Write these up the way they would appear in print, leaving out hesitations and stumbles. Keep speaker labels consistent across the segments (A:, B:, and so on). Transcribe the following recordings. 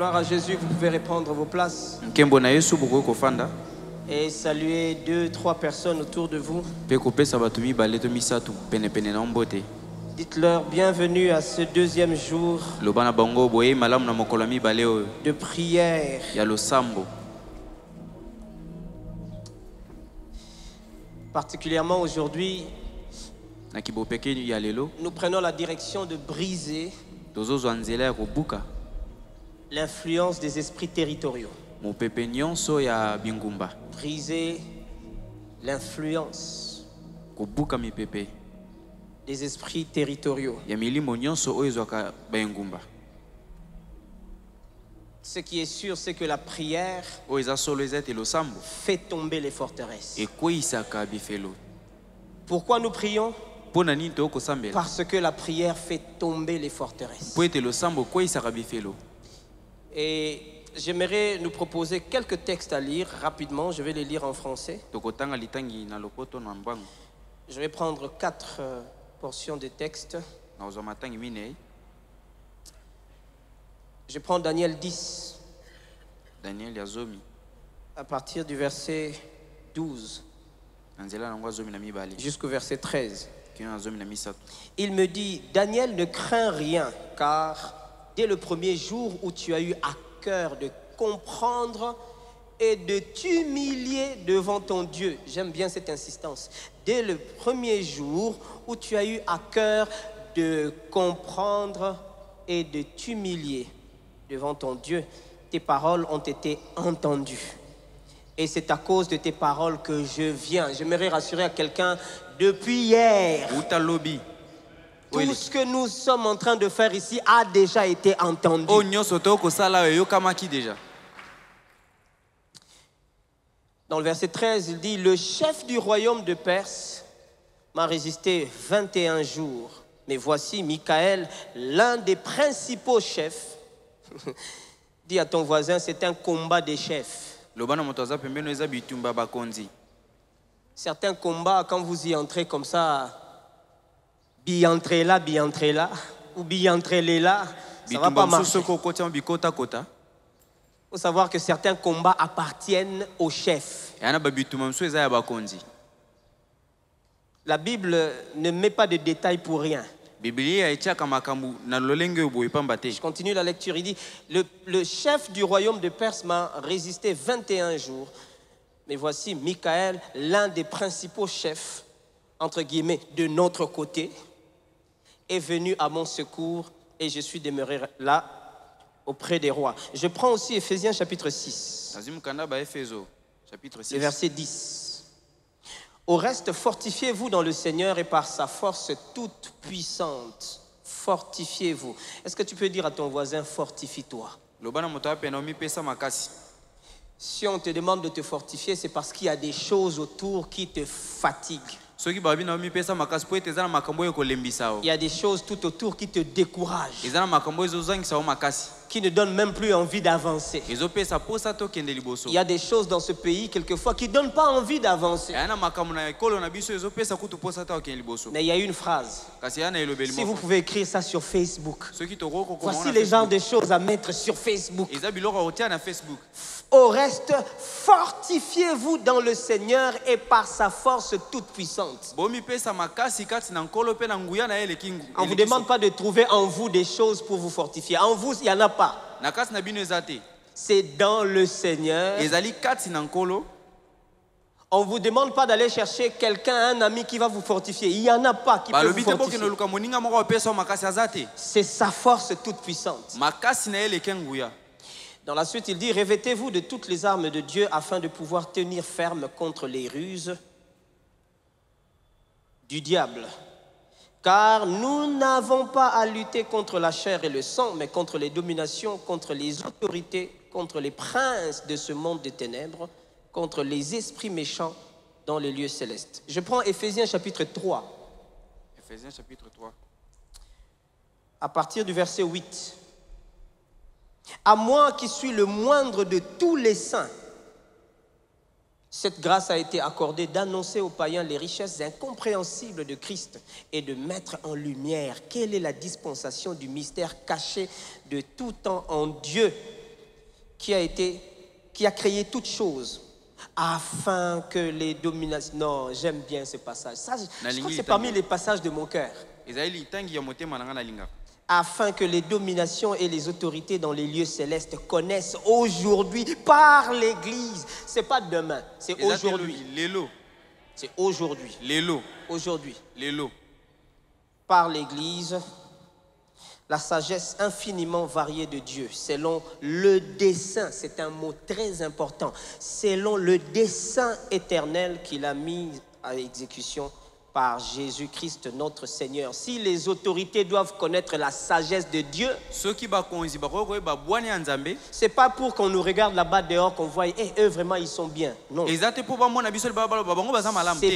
A: Gloire à Jésus, vous pouvez reprendre vos places. Et saluer 2-3 personnes autour de vous. Dites-leur bienvenue à ce deuxième jour de prière. Particulièrement aujourd'hui, nous prenons la direction de briser l'influence des esprits territoriaux. Briser l'influence des esprits territoriaux. Ce qui est sûr, c'est que la prière fait tomber les forteresses. Pourquoi nous prions? Parce que la prière fait tomber les forteresses. Et j'aimerais nous proposer quelques textes à lire rapidement. Je vais les lire en français. Je vais prendre 4 portions de textes. Je prends Daniel 10. À partir du verset 12 jusqu'au verset 13. Il me dit, Daniel, ne crains rien, car dès le premier jour où tu as eu à cœur de comprendre et de t'humilier devant ton Dieu, j'aime bien cette insistance, dès le premier jour où tu as eu à cœur de comprendre et de t'humilier devant ton Dieu, tes paroles ont été entendues. Et c'est à cause de tes paroles que je viens. J'aimerais rassurer à quelqu'un, depuis hier, tout ce que nous sommes en train de faire ici a déjà été entendu. Dans le verset 13, il dit, le chef du royaume de Perse m'a résisté 21 jours. Mais voici Michaël, l'un des principaux chefs. Dis à ton voisin, c'est un combat des chefs. Certains combats, quand vous y entrez comme ça, bi-entrez là, ou bi-entrez là, ça ne va pas marcher. Il faut savoir que certains combats appartiennent aux chefs. La Bible ne met pas de détails pour rien. Je continue la lecture, il dit, le chef du royaume de Perse m'a résisté 21 jours. Mais voici Michaël, l'un des principaux chefs, entre guillemets, de notre côté, est venu à mon secours et je suis demeuré là auprès des rois. Je prends aussi Éphésiens chapitre 6, le verset 10. Au reste, fortifiez-vous dans le Seigneur et par sa force toute puissante. Fortifiez-vous. Est-ce que tu peux dire à ton voisin, fortifie-toi? Si on te demande de te fortifier, c'est parce qu'il y a des choses autour qui te fatiguent. Il y a des choses tout autour qui te découragent, qui ne donnent même plus envie d'avancer. Il y a des choses dans ce pays, quelquefois, qui ne donnent pas envie d'avancer. Mais il y a une phrase. Si vous pouvez écrire ça sur Facebook. Voici les genres de choses à mettre sur Facebook. Au reste, fortifiez-vous dans le Seigneur et par sa force toute puissante. On ne vous demande pas de trouver en vous des choses pour vous fortifier. En vous, il n'y en a pas. C'est dans le Seigneur. On ne vous demande pas d'aller chercher quelqu'un, un ami qui va vous fortifier. Il n'y en a pas qui peut vous fortifier. C'est sa force toute puissante. Dans la suite, il dit, revêtez-vous de toutes les armes de Dieu afin de pouvoir tenir ferme contre les ruses du diable. Car nous n'avons pas à lutter contre la chair et le sang, mais contre les dominations, contre les autorités, contre les princes de ce monde des ténèbres, contre les esprits méchants dans les lieux célestes. Je prends Éphésiens chapitre 3. Éphésiens chapitre 3. À partir du verset 8. À moi qui suis le moindre de tous les saints, cette grâce a été accordée d'annoncer aux païens les richesses incompréhensibles de Christ et de mettre en lumière quelle est la dispensation du mystère caché de tout temps en Dieu, qui a créé toutes choses afin que les dominations... Non, j'aime bien ce passage. Ça, je crois que c'est parmi les passages de mon cœur. Afin que les dominations et les autorités dans les lieux célestes connaissent aujourd'hui par l'Église. Ce n'est pas demain, c'est aujourd'hui. C'est aujourd'hui. Aujourd'hui. Par l'Église, la sagesse infiniment variée de Dieu, selon le dessein, c'est un mot très important, selon le dessein éternel qu'il a mis à exécution par Jésus-Christ notre Seigneur. Si les autorités doivent connaître la sagesse de Dieu, c'est pas pour qu'on nous regarde là-bas dehors qu'on voit, eux vraiment ils sont bien. Non. C'est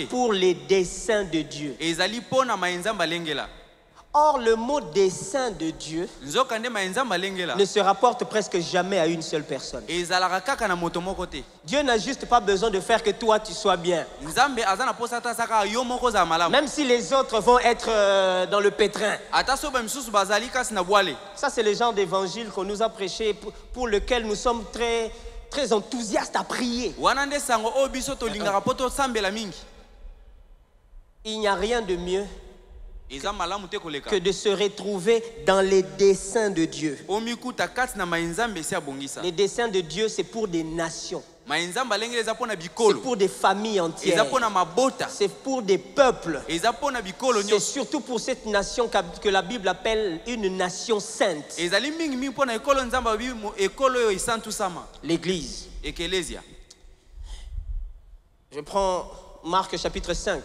A: pour les desseins de Dieu. Or, le mot dessein de Dieu ne se rapporte presque jamais à une seule personne. Dieu n'a juste pas besoin de faire que toi tu sois bien. Même si les autres vont être dans le pétrin. Ça, c'est le genre d'évangile qu'on nous a prêché, pour lequel nous sommes très, très enthousiastes à prier. Il n'y a rien de mieux que de se retrouver dans les desseins de Dieu. Les desseins de Dieu, c'est pour des nations. C'est pour des familles entières. C'est pour des peuples. C'est surtout pour cette nation que la Bible appelle une nation sainte. L'Église. Je prends Marc chapitre 5.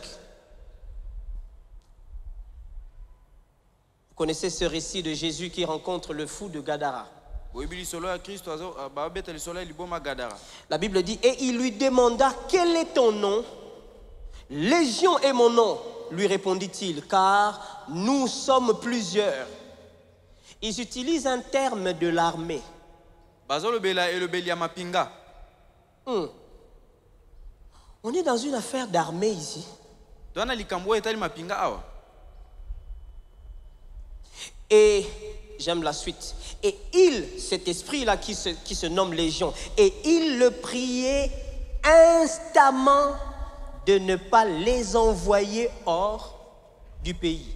A: Vous connaissez ce récit de Jésus qui rencontre le fou de Gadara. La Bible dit, et il lui demanda, quel est ton nom? Légion est mon nom, lui répondit-il, car nous sommes plusieurs. Ils utilisent un terme de l'armée. On est dans une affaire d'armée ici. Et j'aime la suite. Et cet esprit-là qui se nomme Légion, et il le priait instamment de ne pas les envoyer hors du pays.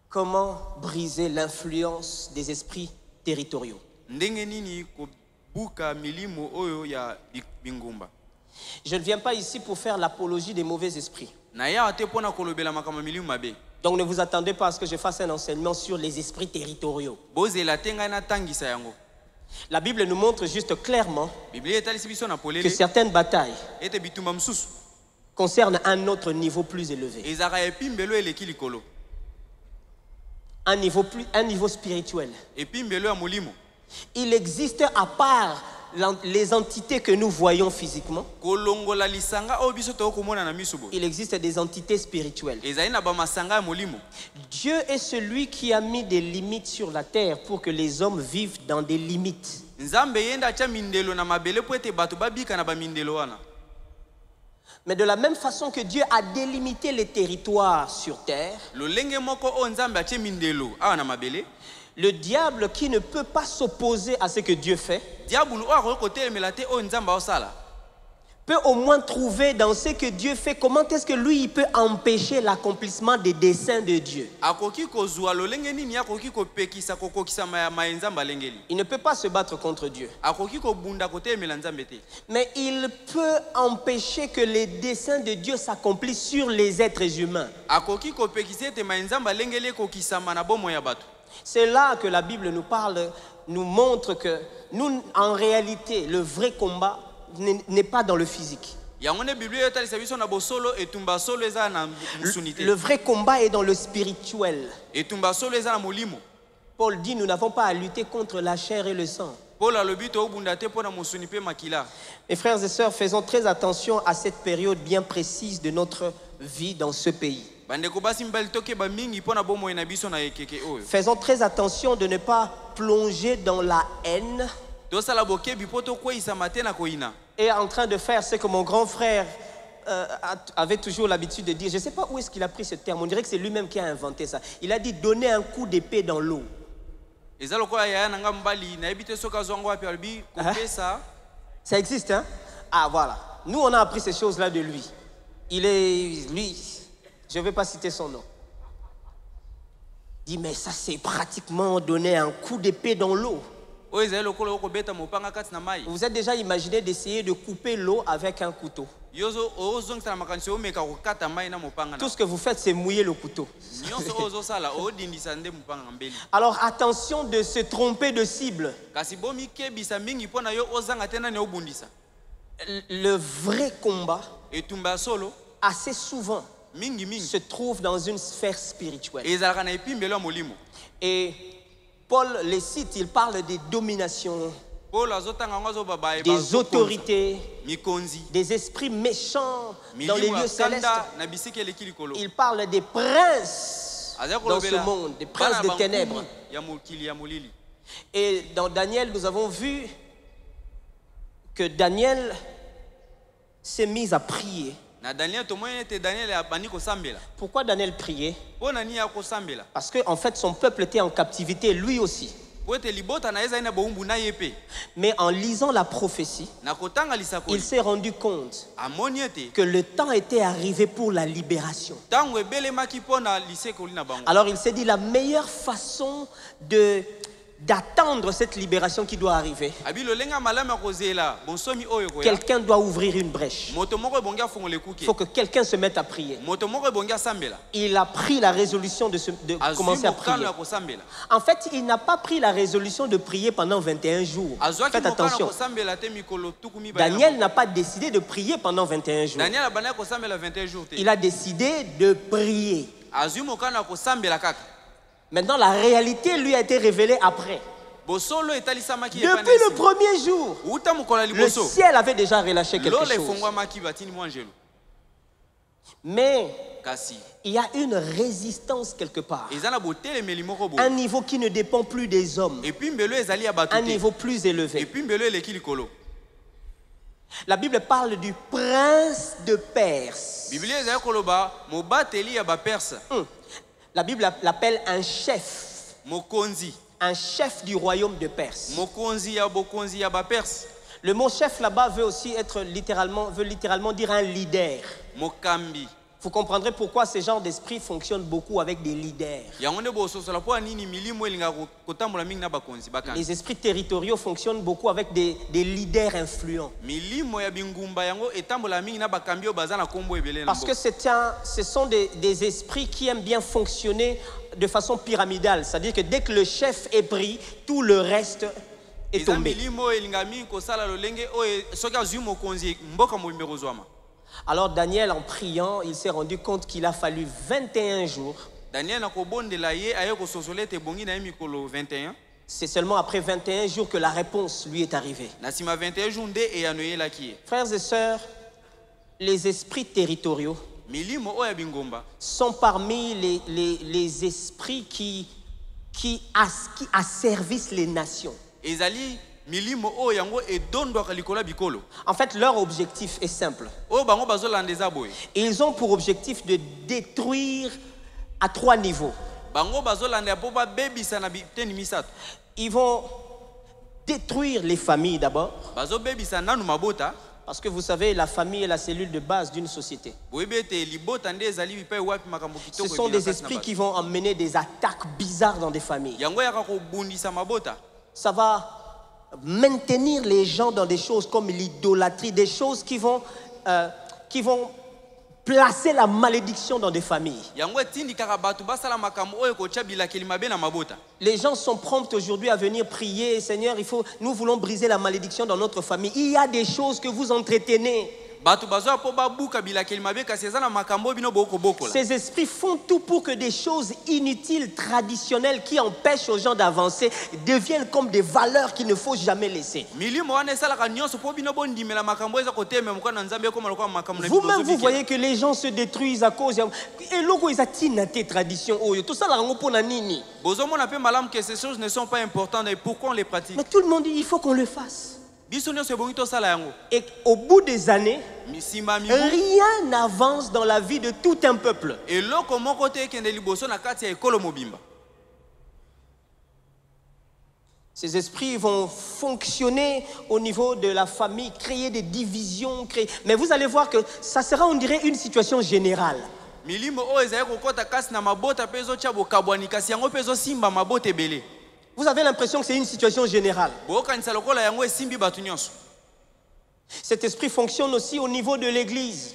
A: Comment briser l'influence des esprits territoriaux? Je ne viens pas ici pour faire l'apologie des mauvais esprits. Donc ne vous attendez pas à ce que je fasse un enseignement sur les esprits territoriaux. La Bible nous montre juste clairement que certaines batailles concernent un autre niveau plus élevé. Un niveau spirituel. Il existe à part les entités que nous voyons physiquement. Il existe des entités spirituelles. Dieu est celui qui a mis des limites sur la terre pour que les hommes vivent dans des limites. Mais de la même façon que Dieu a délimité les territoires sur terre, le diable qui ne peut pas s'opposer à ce que Dieu fait peut au moins trouver dans ce que Dieu fait comment est-ce que lui il peut empêcher l'accomplissement des desseins de Dieu. Il ne peut pas se battre contre Dieu. Mais il peut empêcher que les desseins de Dieu s'accomplissent sur les êtres humains. C'est là que la Bible nous parle, nous montre que nous, en réalité, le vrai combat n'est pas dans le physique. Le vrai combat est dans le spirituel. Paul dit, nous n'avons pas à lutter contre la chair et le sang. Mes frères et sœurs, faisons très attention à cette période bien précise de notre vie dans ce pays. Faisons très attention de ne pas plonger dans la haine et en train de faire ce que mon grand frère avait toujours l'habitude de dire. Je ne sais pas où est-ce qu'il a pris ce terme. On dirait que c'est lui-même qui a inventé ça. Il a dit donner un coup d'épée dans l'eau. Ça existe, hein? Ah, voilà. Nous, on a appris ces choses-là de lui. Lui, je ne vais pas citer son nom. Il dit, mais ça, c'est pratiquement donner un coup d'épée dans l'eau. Vous vous êtes déjà imaginé d'essayer de couper l'eau avec un couteau? Tout ce que vous faites, c'est mouiller le couteau. Alors attention de se tromper de cible. Le vrai combat, assez souvent, se trouve dans une sphère spirituelle. Et Paul les cite, il parle des dominations, des autorités, des esprits méchants dans les lieux célestes. Il parle des princes dans ce monde, des princes des ténèbres. Et dans Daniel, nous avons vu que Daniel s'est mis à prier. Pourquoi Daniel priait? Parce qu'en fait son peuple était en captivité lui aussi. Mais en lisant la prophétie, il s'est rendu compte que le temps était arrivé pour la libération. Alors il s'est dit, la meilleure façon d'attendre cette libération qui doit arriver, quelqu'un doit ouvrir une brèche. Il faut que quelqu'un se mette à prier. Il a pris la résolution de commencer à prier. En fait, il n'a pas pris la résolution de prier pendant 21 jours. Faites attention. Daniel n'a pas décidé de prier pendant 21 jours. Il a décidé de prier. Maintenant, la réalité lui a été révélée après. Depuis le premier jour, le ciel avait déjà relâché quelque chose. Mais il y a une résistance quelque part. Un niveau qui ne dépend plus des hommes. Un niveau plus élevé. La Bible parle du prince de Perse. La Bible l'appelle un chef. Un chef du royaume de Perse. Le mot chef là-bas veut littéralement dire un leader. Vous comprendrez pourquoi ce genre d'esprit fonctionne beaucoup avec des leaders. Les esprits territoriaux fonctionnent beaucoup avec des leaders influents. Parce que ce sont des esprits qui aiment bien fonctionner de façon pyramidale. C'est-à-dire que dès que le chef est pris, tout le reste est tombé. Alors Daniel, en priant, il s'est rendu compte qu'il a fallu 21 jours. C'est seulement après 21 jours que la réponse lui est arrivée. Frères et sœurs, les esprits territoriaux sont parmi les esprits qui asservissent les nations. En fait, leur objectif est simple. Ils ont pour objectif de détruire à 3 niveaux. Ils vont détruire les familles d'abord. Parce que vous savez, la famille est la cellule de base d'une société. Ce sont des esprits qui vont emmener des attaques bizarres dans des familles. Ça va maintenir les gens dans des choses comme l'idolâtrie, des choses qui vont placer la malédiction dans des familles. Les gens sont prompts aujourd'hui à venir prier, Seigneur, nous voulons briser la malédiction dans notre famille. Il y a des choses que vous entretenez. Ces esprits font tout pour que des choses inutiles, traditionnelles, qui empêchent aux gens d'avancer, deviennent comme des valeurs qu'il ne faut jamais laisser. Vous-même, vous voyez que les gens se détruisent à cause de tradition. Tout ça,
B: que ces choses ne sont pas importantes et pourquoi on les pratique.
A: Mais tout le monde dit il faut qu'on le fasse. Et au bout des années, rien n'avance dans la vie de tout un peuple. Ces esprits vont fonctionner au niveau de la famille, créer des divisions, mais vous allez voir que ça sera, on dirait, une situation générale. Vous avez l'impression que c'est une situation générale. Cet esprit fonctionne aussi au niveau de l'église.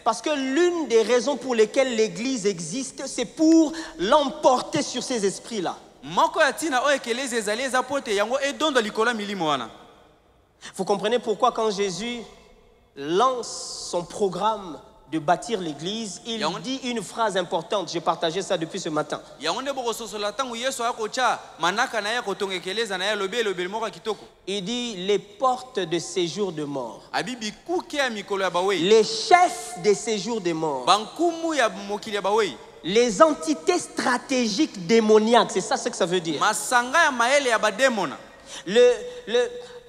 A: Parce que l'une des raisons pour lesquelles l'église existe, c'est pour l'emporter sur ces esprits-là. Vous comprenez pourquoi quand Jésus lance son programme de bâtir l'église, il dit une phrase importante. J'ai partagé ça depuis ce matin. Il dit les portes de séjour de mort. Les chefs des séjours de mort. Les entités stratégiques démoniaques, c'est ça ce que ça veut dire.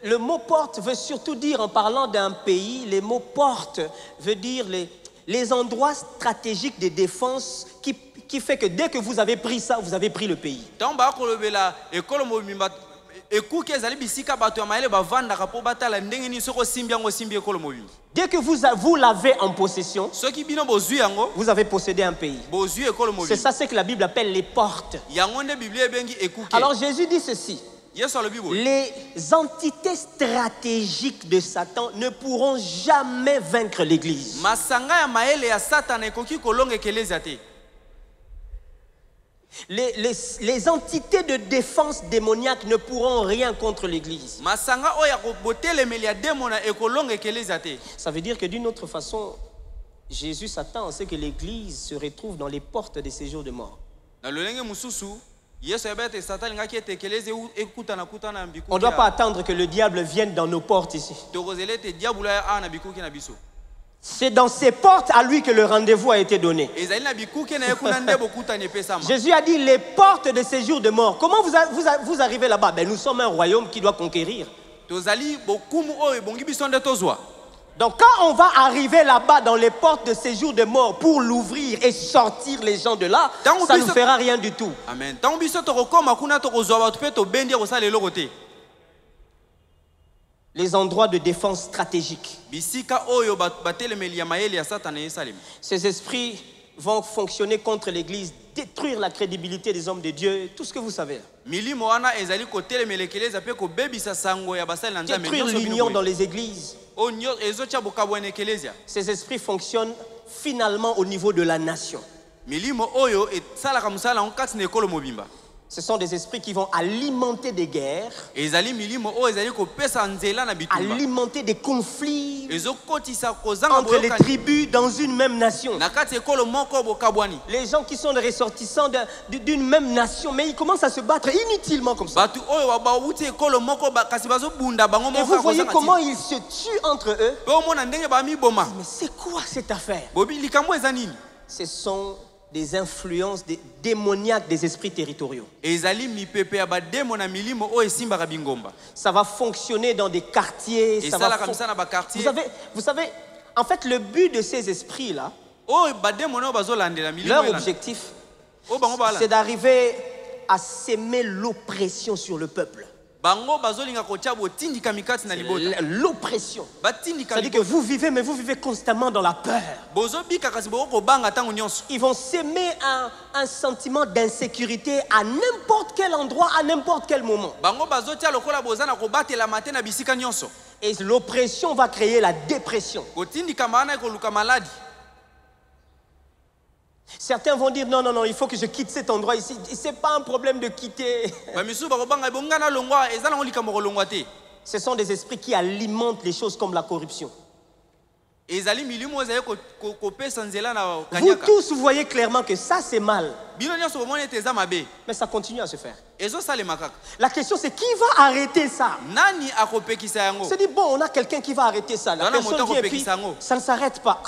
A: Le mot porte veut surtout dire, en parlant d'un pays, les mots porte veut dire les endroits stratégiques de défense qui fait que dès que vous avez pris ça, vous avez pris le pays. Dès que vous l'avez en possession, vous avez possédé un pays. C'est ça ce que la Bible appelle les portes. Alors Jésus dit ceci. Les entités stratégiques de Satan ne pourront jamais vaincre l'église. Les entités de défense démoniaque ne pourront rien contre l'église. Ça veut dire que d'une autre façon, Jésus s'attend à ce que l'église se retrouve dans les portes des séjours de mort. On ne doit pas attendre que le diable vienne dans nos portes ici. C'est dans ces portes à lui que le rendez-vous a été donné. Jésus a dit les portes de séjour de mort. Comment vous arrivez là-bas? Nous sommes un royaume qui doit conquérir. Donc quand on va arriver là-bas dans les portes de séjour de mort pour l'ouvrir et sortir les gens de là, ça ne fera rien du tout.
B: Amen.
A: Les endroits de défense stratégiques. Ces esprits vont fonctionner contre l'église, détruire la crédibilité des hommes de Dieu, tout ce que vous savez. Détruire l'union dans les églises. Ces esprits fonctionnent finalement au niveau de la nation. Ce sont des esprits qui vont alimenter des guerres, alimenter des conflits entre les tribus dans une même nation. Les gens qui sont les ressortissants d'une même nation, mais ils commencent à se battre inutilement comme ça. Et vous voyez comment ils se tuent entre eux. Mais c'est quoi cette affaire? Ce sont des influences démoniaques des esprits territoriaux. Ça va fonctionner dans des quartiers. Vous savez, en fait, le but de ces esprits-là, leur objectif, c'est d'arriver à s'aimer l'oppression sur le peuple. L'oppression. C'est-à-dire que vous vivez, mais vous vivez constamment dans la peur. Ils vont s'aimer un sentiment d'insécurité à n'importe quel endroit, à n'importe quel moment. Et l'oppression va créer la dépression. Certains vont dire non, non, non, il faut que je quitte cet endroit ici. Ce n'est pas un problème de quitter. Ce sont des esprits qui alimentent les choses comme la corruption. Vous tous, vous voyez clairement que ça c'est mal. Mais ça continue à se faire. La question c'est qui va arrêter ça? C'est dit bon, on a quelqu'un qui va arrêter ça. La personne vient et puis ça ne s'arrête pas.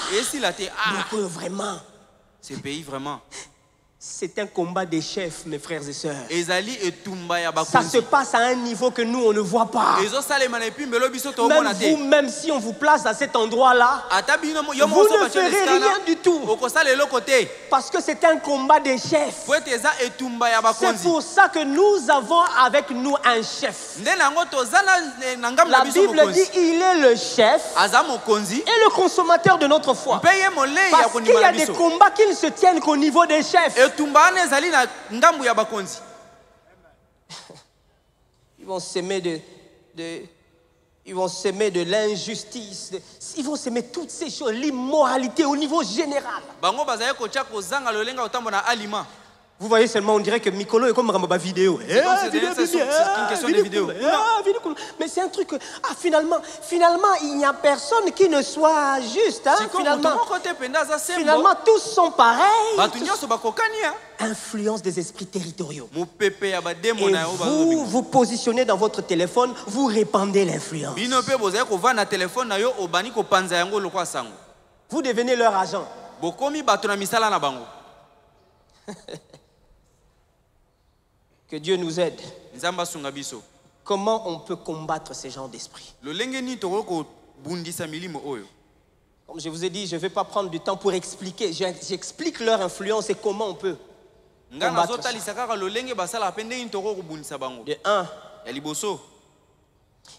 A: Donc vraiment.
B: Ces pays vraiment.
A: C'est un combat des chefs, mes frères et sœurs.
B: ezali etumba ya
A: Ça
B: bakonzi
A: se passe à un niveau que nous, on ne voit pas.
B: ezosalema na epimbelo biso
A: Même
B: toomona te
A: vous, même si on vous place à cet endroit-là,
B: ata bino yo
A: vous
B: moso
A: ne
B: batyo
A: ferez
B: esika
A: rien du tout.
B: okosala eloko te
A: Parce que c'est un combat des chefs.
B: po ete eza etumba ya
A: C'est
B: bakonzi
A: pour ça que nous avons avec nous un chef.
B: nde na yango toza na ngambo
A: La
B: na biso
A: Bible dit
B: mokonzi
A: il est le chef
B: aza mokonzi
A: et le consommateur de notre foi.
B: mpe ye molei ya
A: Parce qu'il
B: kondima
A: y
B: na
A: a des
B: biso
A: combats qui ne se tiennent qu'au niveau des chefs.
B: etumba wana ezali na ngambo ya bakonzi
A: Ils vont s'aimer ils vont s'aimer de l'injustice. Ils vont s'aimer toutes ces choses, l'immoralité au niveau général.
B: bango bazali kotya kozanga lolenga kotambola na alima
A: Vous voyez seulement, on dirait que Mikolo est comme Rambaba vidéo.
B: comme c'est une question de vidéo.
A: Mais c'est un truc que, finalement, il n'y a personne qui ne soit juste. Hein,
B: sikoyo moto moko te mpenza aza sembo
A: finalement, tous sont pareils.
B: bato nyonso bakokani
A: Influence des esprits territoriaux.
B: mopepe ya bademo
A: Et
B: na yo
A: vous
B: bazobima
A: vous positionnez dans votre téléphone, vous répandez l'influence.
B: bino mpe bozali kovanda na telefone na yo obani kopanza yango lokwa sango
A: Vous devenez leur agent.
B: bokomi bato na misala na bango
A: Que Dieu nous aide.
B: nzambe asunga biso
A: Comment on peut combattre ces genres d'esprit?
B: lolenge nini tokoki kobundisa milimo oyo
A: Comme je vous ai dit, je ne vais pas prendre du temps pour expliquer. J'explique leur influence et comment on peut
B: nga
A: combattre ça.
B: nazotalisa kaka lolenge basalaka mpe ndenge nini tokoki kobundisa bango
A: De un,
B: ya liboso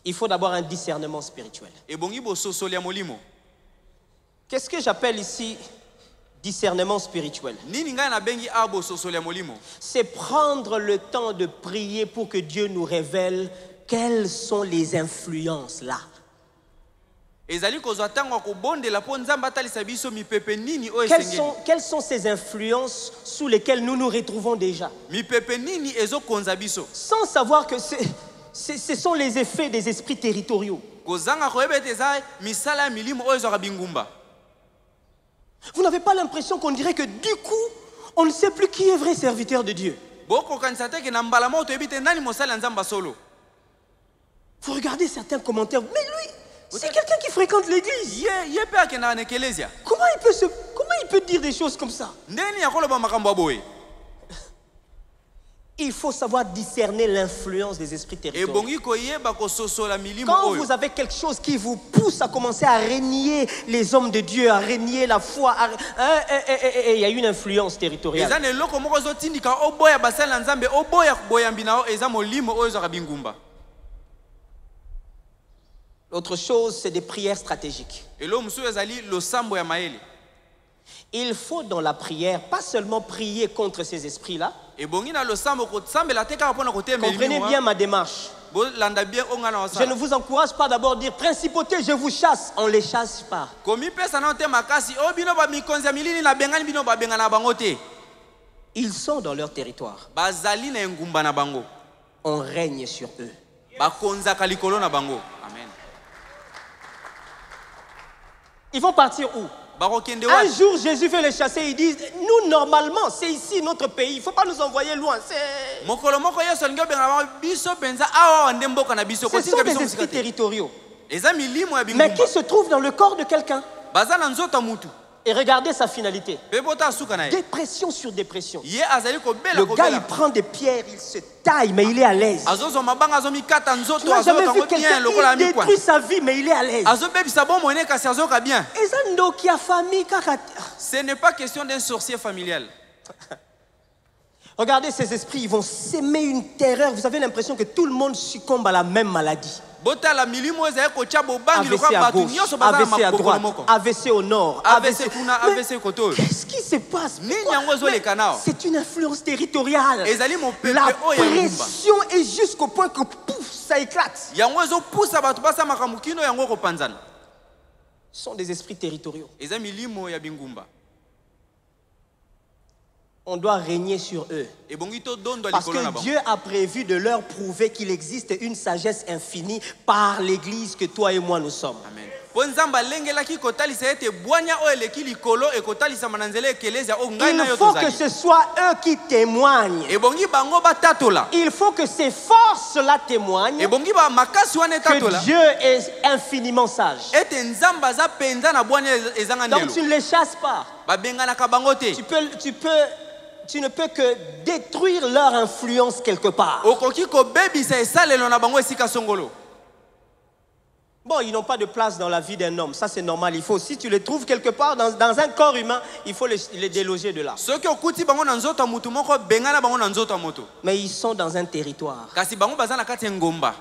A: il faut d'abord un discernement spirituel.
B: ebongi bososoli ya molimo
A: Qu'est-ce que j'appelle ici discernement spirituel?
B: nini ngai nabengi awa bososoli ya molimo
A: C'est prendre le temps de prier pour que Dieu nous révèle quelles sont les influences là.
B: ezali kozwa ntango ya kobondela mpo nzambe atalisa biso mipepe nini oyo esengeli
A: Quelles sont ces influences sous lesquelles nous nous retrouvons déjà?
B: mipepe nini ezokonza biso
A: Sans savoir que ce sont les effets des esprits territoriaux.
B: kozanga koyeba ete eza misala ya milimo oyo ezwaka bingumba
A: Vous n'avez pas l'impression qu'on dirait que du coup, on ne sait plus qui est vrai serviteur de Dieu.
B: bokokanisa te ke na mbala moko toyebi te nani mosali ya nzambe solo
A: Vous regardez certains commentaires, mais lui, c'est quelqu'un qui fréquente l'église.
B: ye mpe akendaka na ekelesia
A: Comment il peut dire des choses comme ça?
B: ndeni akoloba makambo ya boye
A: Il faut savoir discerner l'influence des esprits territoriaux.
B: ebongi koyeba kososola milimo
A: Quand
B: oyo
A: vous avez quelque chose qui vous pousse à commencer à renier les hommes de Dieu, à renier la foi, il y a une influence territoriale.
B: eza na eloko moko ezotindika oboya basali na nzambe oboya boyambi na yo eza molimo oyo ezwaka bingumba
A: L'autre chose, c'est des prières stratégiques.
B: eloko mosusu ezali losambo ya mayele
A: Il faut dans la prière, pas seulement prier contre ces esprits-là.
B: ebongi na losambo kosambela te kaka mpona koteya
A: Comprenez bien ma démarche.
B: bolanda bien oyo ngai na
A: Je ne
B: osala
A: vous encourage pas d'abord à dire principauté, je vous chasse. On ne les chasse pas.
B: komipesa nao te makasi oyo bino bamikonzi ya milili nabengani bino babengana na bango te
A: Ils sont dans leur territoire.
B: bazali na engumba na bango
A: On règne sur eux.
B: bakonzaka likolo na bango amen
A: Ils vont partir où?
B: bakokende
A: Un
B: wapi
A: jour, Jésus veut les chasser. Ils disent, nous, normalement, c'est ici notre pays. Il ne faut pas nous envoyer loin.
B: mokolo moko yesu alingi obengana bango biso mpenza awa nde mboka na biso
A: Ce sont
B: kotinga
A: des
B: biso mosika
A: esprits
B: te
A: territoriaux.
B: eza milimo ya
A: Mais
B: bingumba
A: qui se trouvent dans le corps de quelqu'un.
B: baza na nzoto ya mutu
A: Et regardez sa finalité.
B: mpe bota asuka na ye
A: Dépression sur dépression.
B: ye azali kobela
A: Le gars, il
B: kobela
A: prend des pierres, il se taille, mais il est à l'aise.
B: azozwa mabanga azomikata
A: Tu
B: nzoto
A: n'as jamais
B: azoyoka
A: vu
B: yango bien
A: quelqu'un,
B: lokola ya
A: il
B: mikwa
A: détruit sa vie, mais il est à l'aise.
B: azobebisa bomoi ne kasi azoyoka bien
A: Et ça, qui a famille, kaka.
B: ce n'est pas question d'un sorcier familial
A: Regardez ces esprits, ils vont s'aimer une terreur. Vous avez l'impression que tout le monde succombe à la même maladie.
B: botala milimo oyo ezali kotya bobangi
A: AVC
B: lokola
A: à
B: bato
A: gauche,
B: nyonso baza na
A: AVC à
B: makokolo
A: droite,
B: moko
A: AVC au nord,
B: AVC kuna
A: Mais
B: AVC kote oyo
A: qu'est-ce qui se passe?
B: nini
A: Pourquoi?
B: yango ezoleka nao
A: C'est une influence territoriale.
B: ezali mopepe
A: La
B: oyo ya ngumba
A: pression est jusqu'au point que pouf, ça éclate.
B: yango ezopusa bato basala makambo kino yango kopanzana
A: Ce sont des esprits territoriaux.
B: eza milimo ya bingumba
A: On doit régner sur eux.
B: ebongi todondwa
A: Parce
B: likolo na
A: que
B: bango
A: Dieu a prévu de leur prouver qu'il existe une sagesse infinie par l'église que toi et moi nous sommes.
B: amen mpo nzambe alengelaki kotalisa ete bwanya oyo eleki likolo ekotalisama na nzela ekelezia oyo ngai na
A: Il
B: yo
A: faut que
B: tozali
A: ce soit eux qui témoignent.
B: ebongi bango batatola
A: Il faut que ces forces-là témoignent
B: ebongi makasi wana etatola
A: que Dieu est infiniment sage.
B: ete nzambe aza mpenza na bwania ezanga
A: Donc
B: ndelo
A: tu ne les chasses pas.
B: babenganaka bango te
A: Tu peux tu ne peux que détruire leur influence quelque part.
B: okoki kobebisa esalelo na bango esika songolo.
A: Bon, ils n'ont pas de place dans la vie d'un homme. Ça, c'est normal. Il faut, si tu les trouves quelque part dans un corps humain, il faut les déloger de là.
B: Soki okuti bango na nzoto mutu moko bengana bango na nzoto moto.
A: Mais ils sont dans un territoire.
B: Kasi bango baza na kati ngomba.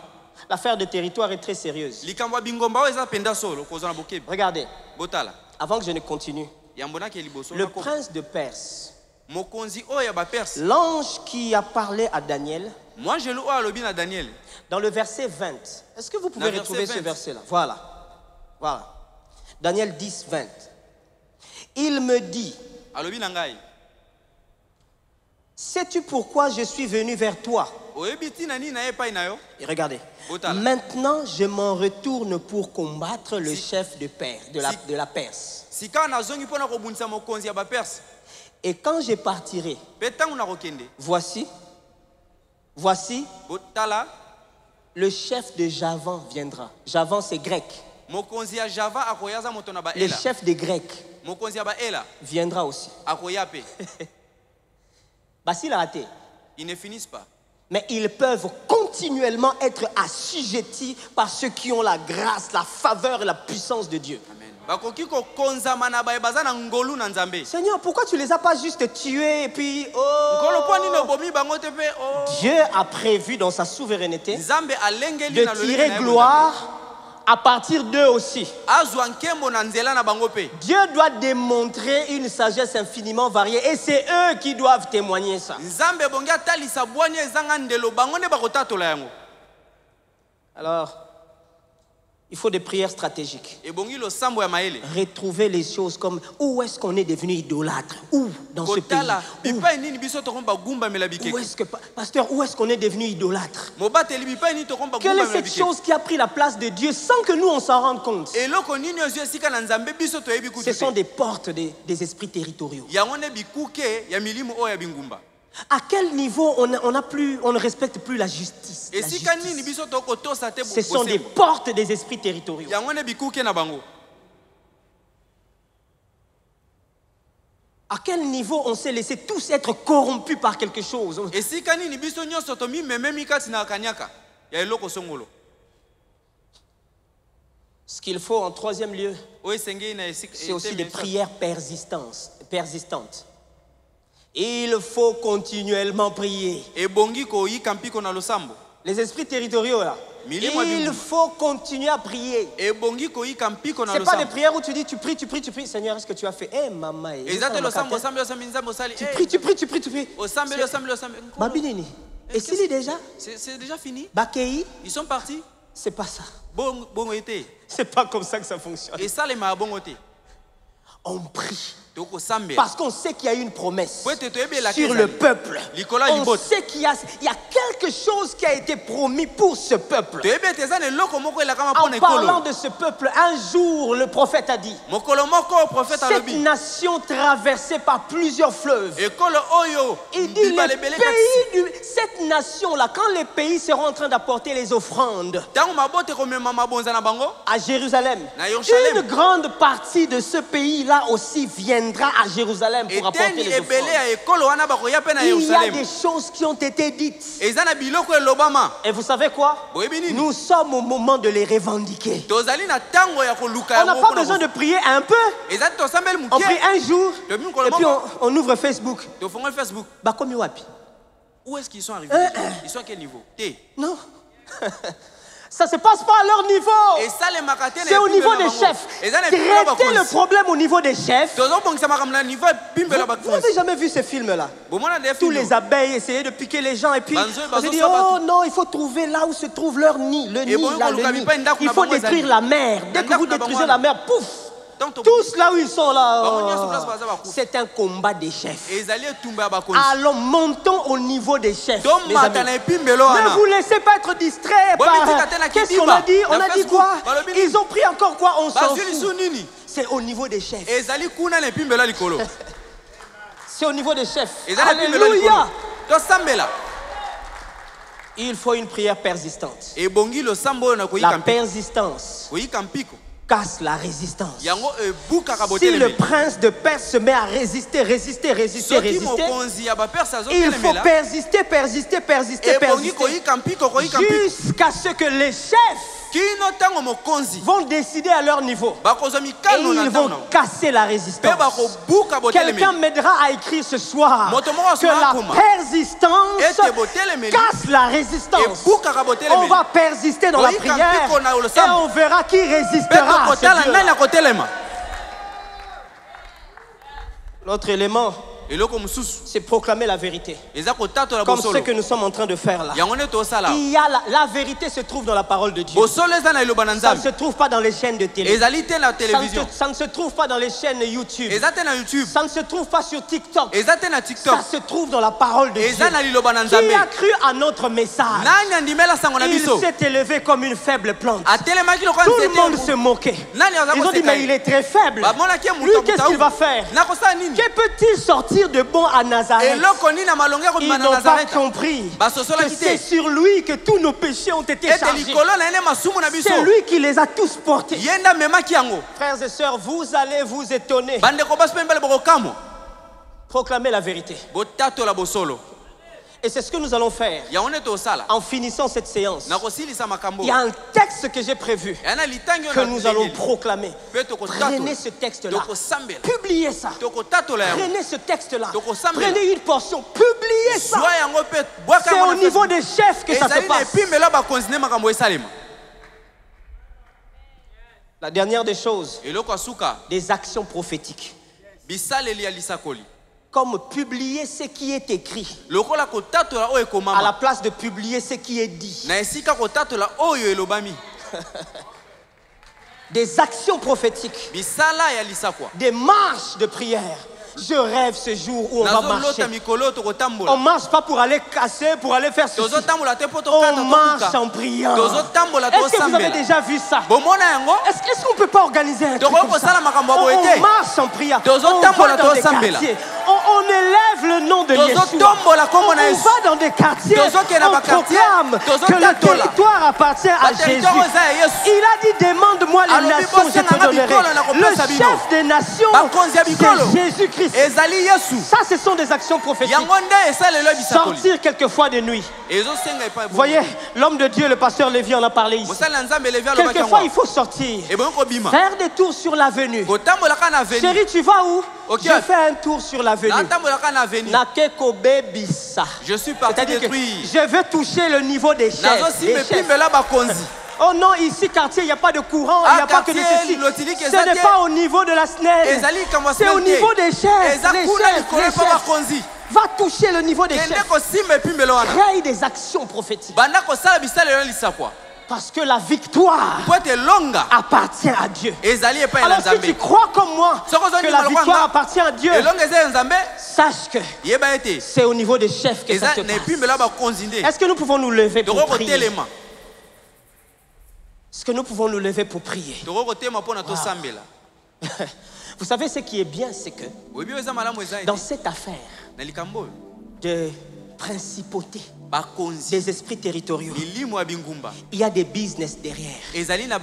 A: L'affaire de territoire est très sérieuse.
B: Likambo bingomba eza penda solo kozana bokebi.
A: Regardez,
B: Botala.
A: avant que je ne continue,
B: Yambona ke liboso.
A: le prince de Perse,
B: Mokonzi oya ba Perse.
A: l'ange qui a parlé à Daniel,
B: Moi je lo alobi na Daniel.
A: dans le verset 20. Est-ce que vous pouvez
B: Dans
A: retrouver
B: verset
A: ce
B: 20.
A: verset-là? Voilà. Voilà. Daniel 10, 20. Il me dit,
B: Alobi na ngai.
A: sais-tu pourquoi je suis venu vers toi?
B: Oyebi tina ni na epai na yo.
A: Et regardez.
B: Botala.
A: Maintenant, je m'en retourne pour combattre le chef de Perse.
B: Sika na zongi pona kobunisa mokonzi ya ba Perse.
A: Et quand je partirai,
B: Petangu na kokende.
A: voici,
B: Botala.
A: le chef de Javan viendra. Javan, c'est grec.
B: Mokonzi ya Java akoyaza moto na ba
A: Le
B: Ela.
A: chef des Grecs
B: Mokonzi ya ba Ela
A: viendra aussi.
B: akoya pe.
A: Basile a raté.
B: Ils ne finissent pas.
A: Mais ils peuvent continuellement être assujettis par ceux qui ont la grâce, la faveur et la puissance de Dieu.
B: Amen. Bakoki ko konzama na ba baza na ngolu na Nzambe.
A: Seigneur, pourquoi tu les as pas juste tués et puis
B: Ngolo poni no bomi bango te pe oh.
A: Dieu a prévu dans sa souveraineté
B: Nzambe alengeli
A: de
B: na lolenge
A: tirer
B: na ye
A: gloire à partir d'eux aussi.
B: azwa nkembo na nzela na bango pe.
A: Dieu doit démontrer une sagesse infiniment variée et c'est eux qui doivent témoigner ça.
B: Nzambe bongi atalisa bwanya ezanga ndelo bango ne bakotatola yango.
A: Alors, il faut des prières stratégiques.
B: Et bongi lo sambo ya maele.
A: Retrouver les choses comme où est-ce qu'on est devenu idolâtre? Où dans ce pays?
B: Kotala
A: Où?
B: bipai nini biso to komba gumba mela
A: Où
B: bikeko.
A: est-ce que, pasteur, où est-ce qu'on est devenu idolâtre?
B: Mobateli bipai nini to komba
A: Quelle
B: gumba
A: est
B: mela
A: cette
B: bikeko.
A: chose qui a pris la place de Dieu sans que nous on s'en rende compte?
B: Eloko nini ozo esika na Nzambe biso to yebi kutu.
A: Ce sont des portes des esprits territoriaux.
B: Yango ne bikuke ya milimu oya bingumba.
A: À quel niveau on ne respecte plus la justice? La
B: Esika nini
A: justice.
B: biso to kotosa te
A: Ce sont des portes des esprits territoriaux.
B: yango ne bikuke na bango.
A: À quel niveau on s'est laissé tous être corrompus par quelque chose?
B: Esika nini biso nyonso to mimememi kati na kanyaka ya eloko songolo.
A: Ce qu'il faut en troisième lieu,
B: Oyo esengeli na esika
A: c'est aussi des prières persistantes. Il faut continuellement prier.
B: ebongi koyika mpiko na losambo.
A: Les esprits territoriaux là, il faut continuer à prier.
B: Ebongi koyika mpiko na
A: C'est pas des
B: losambo.
A: prières où tu dis tu pries. Seigneur, est-ce que tu as fait? Eh maman,
B: Ezate losambo sambe osambi nzambo osali.
A: tu pries.
B: Osambe.
A: Babinini. Et s'il est déjà
B: C'est déjà fini.
A: Bakei,
B: Ils sont partis.
A: c'est pas ça.
B: Bongo été.
A: C'est pas comme ça que ça fonctionne.
B: Et ça les ma bongo te.
A: On prie.
B: Toko sambe.
A: Parce qu'on sait qu'il y a une promesse
B: Po ete toyebi la
A: sur
B: keza.
A: le peuple.
B: Likola
A: On
B: libot.
A: sait qu'il y a quelque chose qui a été promis pour ce peuple.
B: Toyebi ete eza na eloko moko elakama
A: En
B: mpona
A: parlant
B: ekolo.
A: de ce peuple, un jour, le prophète a dit,
B: Mokolo moko prophète
A: cette
B: alobi.
A: nation traversée par plusieurs fleuves.
B: Ekolo oyo.
A: Il dit,
B: bibale belé kati.
A: cette nation-là, quand les pays seront en train d'apporter les offrandes
B: Tango mabote komema mabonza na bango.
A: à Jérusalem,
B: Na Yerusalem.
A: une grande partie de ce pays-là aussi viendra à Jérusalem pour apporter
B: Eteni
A: les
B: ebele
A: offrandes.
B: ya ekolo wana bakoya pe na
A: Il y a
B: Yerusalem.
A: des choses qui ont été dites.
B: Eza na biloko elobama.
A: Et vous savez quoi?
B: Boyebi nini?
A: Nous sommes au moment de les revendiquer.
B: Tozali na tango ya koluka
A: On n'a pas besoin de prier un peu.
B: Eza tosambeli
A: On prie
B: muke.
A: un jour
B: Depuis
A: et puis on ouvre Facebook.
B: Tofongo Facebook.
A: Bakomi wapi?
B: Où est-ce qu'ils sont arrivés? Ils sont à quel niveau? T.
A: Non. Ça ne se passe pas à leur niveau.
B: Et ça les makatene.
A: C'est au niveau des chefs. Traitez le problème au niveau des chefs. Vous n'avez jamais vu ces films-là? Tous les abeilles essayaient de piquer les gens et puis on se dit oh non, il faut trouver là où se trouve leur nid. Le nid, là, le nid. Il faut détruire la mer. Dès que vous détruisez la mer, pouf, tous là où ils sont là. C'est un combat des chefs. Alors montons au niveau des chefs. Les amis. Ne vous laissez pas être distrait par... Qu'est-ce qu'on a dit? On a dit quoi? Ils ont pris encore quoi? On s'en fout. C'est au niveau des chefs. C'est au niveau des chefs. Alléluia. Il faut une prière persistante. La persistance casse la résistance.
B: yango ebukaka
A: Si
B: botelemi.
A: le prince de Perse se met à résister,
B: Soki mokonzi ya baperse
A: il faut
B: azotelemela,
A: persister, persister, persister,
B: ebongi
A: persister,
B: koyika mpiko koyika mpiko
A: jusqu'à ce que les chefs
B: kino ntango mokonzi
A: vont décider à leur niveau.
B: bakozwa
A: Et
B: mikano na
A: ils
B: ntango
A: vont
B: na
A: casser la
B: mpe
A: résistance.
B: bakobuka botelemeli.
A: Quelqu'un m'aidera à écrire ce soir
B: Moto moko
A: que la
B: asoma
A: persistance
B: ete botelemeli
A: casse la résistance.
B: ebukaka
A: On
B: botelemeli.
A: va persister dans la
B: Koyika
A: prière
B: mpiko na
A: et
B: losambo.
A: on verra qui
B: Mpe
A: résistera à ce
B: tokotala nani
A: Dieu.
B: akotelema.
A: L'autre élément,
B: eloko mosusu
A: c'est proclamer la vérité.
B: eza kotatola
A: Comme ce
B: bosolo
A: que nous sommes en train de faire là.
B: yango nde tosala.
A: Il y a la vérité se trouve dans la parole de Dieu.
B: bosolo eza na eloba na
A: Ça ne
B: nzambe
A: se trouve pas dans les chaînes de télé.
B: ezali te na
A: Ça ne,
B: télévision,
A: ça ne se trouve pas dans les chaînes YouTube.
B: eza te na YouTube,
A: Ça ne se trouve pas sur TikTok.
B: eza te na TikTok,
A: Ça se trouve dans la parole de Dieu.
B: eza na liloba na
A: Qui
B: nzambe.
A: a cru à notre message?
B: Nani andimela sango na
A: Il
B: biso
A: s'est élevé comme une faible plante.
B: atelemaki lokola
A: Tout le monde
B: nzete
A: se moquait.
B: nani aza
A: Ils ont dit,
B: koseka
A: mais il est très faible.
B: bamonaki ye
A: Lui,
B: moto
A: qu'est-ce qu'il va faire?
B: nakosala nini
A: Que peut-il sortir de bon à Nazareth?
B: eloko nini na malongo ya
A: Ils
B: kobima na
A: n'ont pas
B: nazareta
A: compris
B: basosolaki
A: que c'est
B: te
A: sur lui que tous nos péchés ont été
B: ete
A: chargés.
B: likolo na ene masumu na biso
A: C'est lui qui les a tous portés.
B: ye nde amemaki yango.
A: Frères et sœurs, vous allez vous étonner.
B: bandeko basi mpe mibale bokokamwa
A: Proclamez la vérité.
B: botatola bosolo
A: Et c'est ce que nous allons faire
B: yango nde tosala
A: en finissant cette séance.
B: na kosilisa makambo
A: Il y a un texte que j'ai prévu
B: eya na litangi oyo
A: que
B: na
A: nous allons
B: ndengeli.
A: proclamer.
B: Mpe tokotatola
A: Prenez ce texte-là.
B: tokosambela
A: Publiez ça.
B: tokotatola yango
A: Prenez ce texte-là.
B: Tokosambela.
A: Prenez une portion. Publiez ça.
B: zwa yango mpe bwaka
A: C'est
B: yango
A: au
B: na
A: niveau
B: Facebook.
A: des chefs que ça se
B: ezali na
A: passe.
B: epimelo ya bakonzi nde makambo esalema.
A: La dernière des choses,
B: eloko ya suka
A: des actions prophétiques.
B: bisaleli ya lisakoli
A: Comme publier ce qui est écrit
B: lokola kotatola oyo
A: à la
B: ekomama
A: place de publier ce qui est dit.
B: na esika kotatola oyo elobami.
A: Des actions prophétiques.
B: bisala ya lisakwa
A: Des marches de prière. Je rêve ce jour où on va marcher.
B: nazolota mikolo
A: On ne
B: tokotambola
A: marche pas pour aller casser, pour aller faire ceci.
B: tozotambola te mpo
A: On
B: tokata
A: marche
B: tokuka
A: en priant.
B: tozotambola
A: Est-ce que vous avez
B: tosambela
A: déjà vu ça?
B: bomona yango
A: Est-ce qu'on ne peut pas organiser un truc
B: Toko
A: comme ça?
B: kosala makambo ya boye te.
A: On marche en prière.
B: Tozo
A: On va
B: tambola,
A: dans des
B: tosambela.
A: quartiers. On élève le nom de
B: Tozo
A: Yeshua.
B: tombola kombo na
A: On
B: Yesu.
A: va dans des quartiers.
B: Tozo kena
A: On
B: ba quartier.
A: proclame
B: Tozo
A: que le
B: tatola.
A: territoire appartient à Jésus.
B: territoire eza ya Yesu.
A: Il a dit demande-moi les
B: Alobi
A: nations, je
B: bosenga
A: te
B: nga
A: donnerai.
B: bikolo, na
A: Le
B: kopesa bino.
A: chef des nations,
B: Bakonzi ya bikolo.
A: c'est Jésus-Christ.
B: ezali yesu
A: Ça, ce sont des actions prophétiques.
B: yango nde esalelo ya bisakoli
A: Sortir quelquefois de nuit.
B: ezosenga epai
A: Vous voyez, l'homme de Dieu, le pasteur Lévi en a parlé ici.
B: mosali na nzambe elevi alobaki
A: Quelquefois, il
B: yango
A: faut sortir.
B: ebongi kobima
A: Faire des tours sur l'avenue.
B: kotambolaka na aveni
A: Chérie, tu vas où?
B: Ok.
A: Je fais un tour sur l'avenue.
B: natambolaka na aveni
A: Nakekobebisa.
B: je suis parti
A: C'est-à-dire que
B: détruire
A: je veux toucher le niveau des chefs.
B: nazosimba
A: des chefs.
B: epimbelo ya bakonzi
A: Oh non, ici, quartier, il n'y a pas de courant, il n'y a pas que de
B: quartier,
A: ceci.
B: Lotili,
A: Ce
B: Kezate.
A: n'est pas au niveau de la SNEL.
B: ezali likambo ya
A: C'est au
B: semaine te.
A: niveau des chefs.
B: eza
A: Les
B: kuna
A: chefs,
B: likolo
A: les
B: epa
A: chefs.
B: bakonzi
A: Va toucher le niveau des
B: kende
A: chefs.
B: kosimba epimbelo wana
A: Crée des actions prophétiques.
B: banda kosala bisalelo ya lisakwa
A: Parce que la victoire
B: po ete longa
A: appartient à Dieu.
B: ezali epai na
A: Alors si tu
B: nzambe
A: crois comme moi
B: Soko zo
A: que
B: ndima
A: la
B: lokwa
A: victoire
B: nga.
A: appartient à Dieu,
B: elonga eza ya nzambe
A: sache que
B: yeba ete
A: c'est au niveau des chefs que ça
B: eza
A: se
B: na
A: passe.
B: epimbelo ya bakonzi nde
A: Est-ce que nous pouvons nous lever pour
B: toko
A: prier?
B: kotelema
A: Est-ce que nous pouvons nous lever pour prier?
B: toko kotema mpo na tosambela
A: Vous savez ce qui est bien, c'est que
B: oyebi oyo eza malamu eza
A: dans
B: ete
A: cette affaire
B: na likambo oyo
A: de principauté,
B: bakonzi
A: des esprits territoriaux,
B: milimo ya bingumba
A: il y a des business derrière.
B: ezali na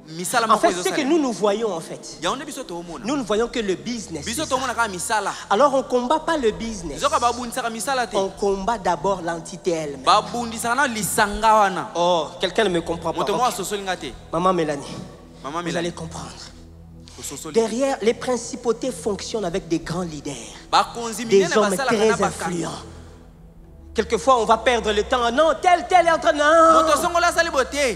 B: misala
A: En
B: moko
A: fait, ce que nous nous voyons, en fait,
B: yango nde biso toomona
A: nous ne voyons que le business.
B: biso
A: c'est ça.
B: tomona kaka misala
A: Alors on ne combat pas le business,
B: ezoka babundisaka misala te
A: on combat d'abord l'entité elle-même.
B: babundisaka na lisanga wana
A: Oh, quelqu'un ne me comprend pas.
B: moto moko
A: Ok.
B: asosoli nga te
A: Maman Mélanie,
B: mama
A: vous
B: melani
A: allez comprendre.
B: ososoli
A: Derrière, les principautés fonctionnent avec des grands leaders,
B: bakonzi
A: des
B: minene
A: hommes
B: basalaka na
A: très
B: bakanga
A: influents. Quelquefois, on va perdre le temps. Ah non, tel est en train de...
B: moto
A: Non.
B: asongola asali boye te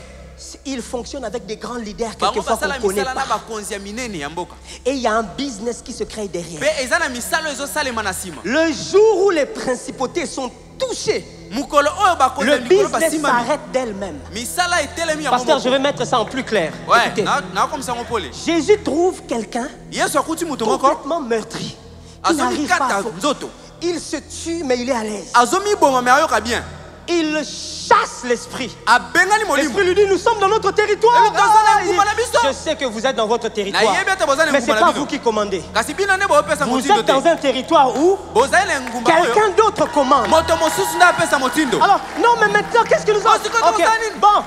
A: Ils fonctionnent avec des grands leaders,
B: bango
A: quelquefois qu'on
B: basala
A: ne connaît
B: misala na
A: pas.
B: bakonzi ya minene ya mboka
A: Et il y a un business qui se crée derrière.
B: mpe eza na misala oyo ezosalema na nsima
A: Le jour où les principautés sont touchées,
B: mokolo oyo bakonzi ya
A: le
B: mikolo
A: business
B: basimami
A: s'arrête d'elle-même.
B: misala etelemi yango
A: Pasteur, je
B: moko
A: vais mettre ça en plus clair.
B: ouais
A: Écoutez,
B: nakomisa yango pole
A: Jésus trouve quelqu'un
B: yesu akuti moto moko
A: complètement meurtri. Qui n'arrive pas
B: azomikata
A: à...
B: nzoto
A: Il se tue, mais il est à l'aise.
B: azomiboma me ayoka bien
A: Il chasse l'esprit.
B: abengani molimo
A: L'esprit lui dit, nous sommes dans notre territoire.
B: Eh, dans un
A: Ah, il
B: engouement
A: dit,
B: na biso.
A: je sais que vous êtes dans votre territoire.
B: nayebi ete boza na
A: Mais ce n'est
B: engumba na
A: pas
B: bino
A: vous qui commandez.
B: kasi bino nde boopesa
A: Vous
B: motindo
A: êtes dans
B: te
A: un territoire où
B: bozali na engumba oyo
A: quelqu'un d'autre commande.
B: moto mosusu nde apesa motindo
A: Alors, non, mais maintenant, qu'est-ce que nous avons
B: Oh, c'est quoi,
A: Ok,
B: Tanzanie?
A: bon.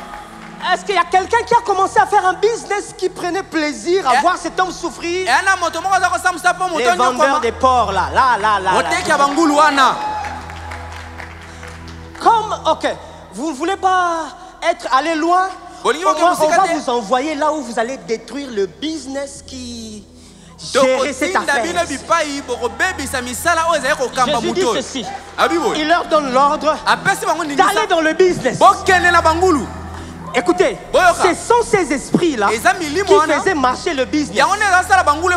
A: Est-ce qu'il y a quelqu'un qui a commencé à faire un business qui prenait plaisir à voir cet homme souffrir? Les vendeurs des porcs là. Comme, ok, vous ne voulez pas aller loin? On va vous envoyer là où vous allez détruire le business qui gérait cette affaire. Jésus dit ceci. Il leur donne l'ordre d'aller dans le business. Écoutez, ce sont ces esprits-là qui faisaient marcher le business.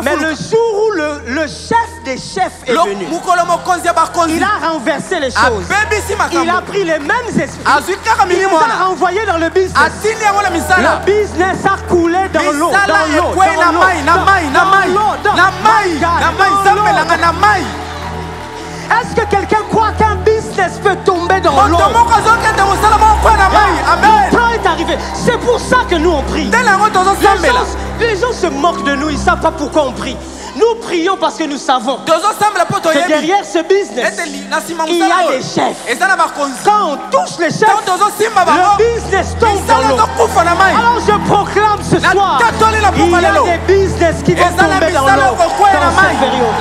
A: Mais le jour où le chef des chefs est venu, il a renversé les choses. Il a pris les mêmes esprits. Il les a renvoyés dans le business. Le business a coulé dans l'eau. Est-ce que quelqu'un croit qu'un business peut tomber dans l'eau? Le temps est arrivé. C'est pour ça que nous on prie. Les gens se moquent de nous, ils ne savent pas pourquoi on prie. Nous prions parce que nous savons que derrière ce business, il y a des chefs. Quand on touche les chefs, le business tombe dans l'eau. Alors je proclame ce soir, il y a des business qui vont tomber dans l'eau dans cette période.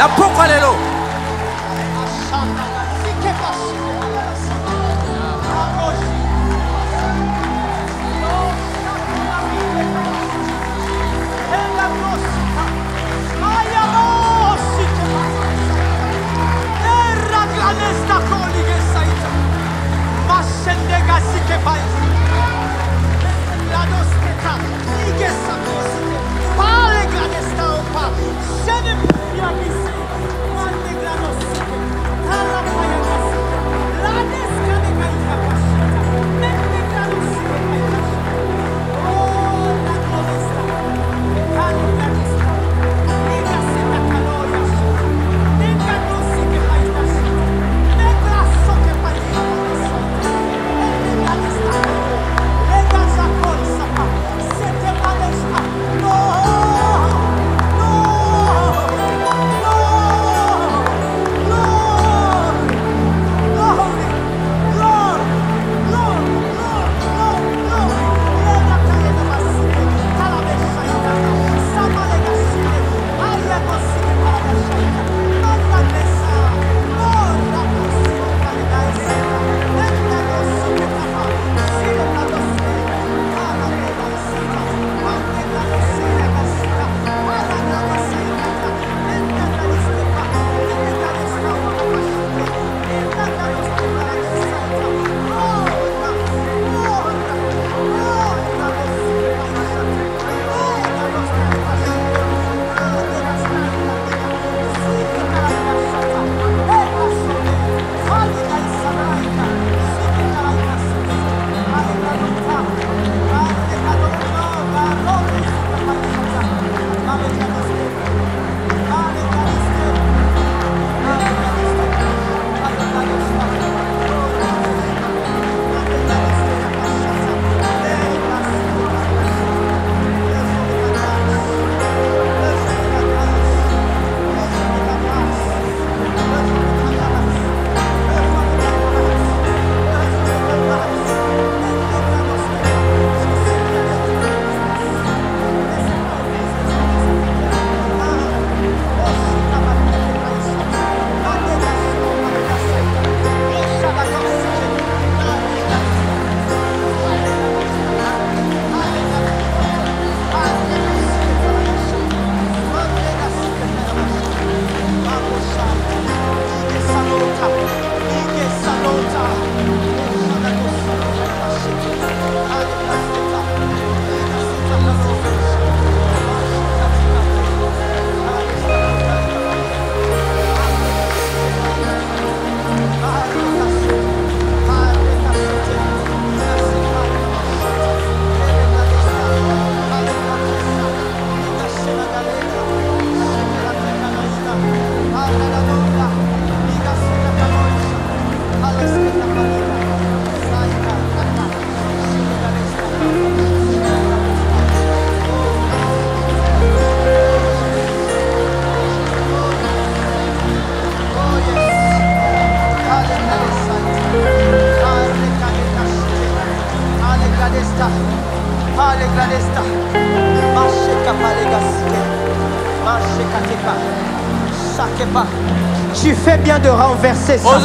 A: Tu fais bien de renverser ça. Parce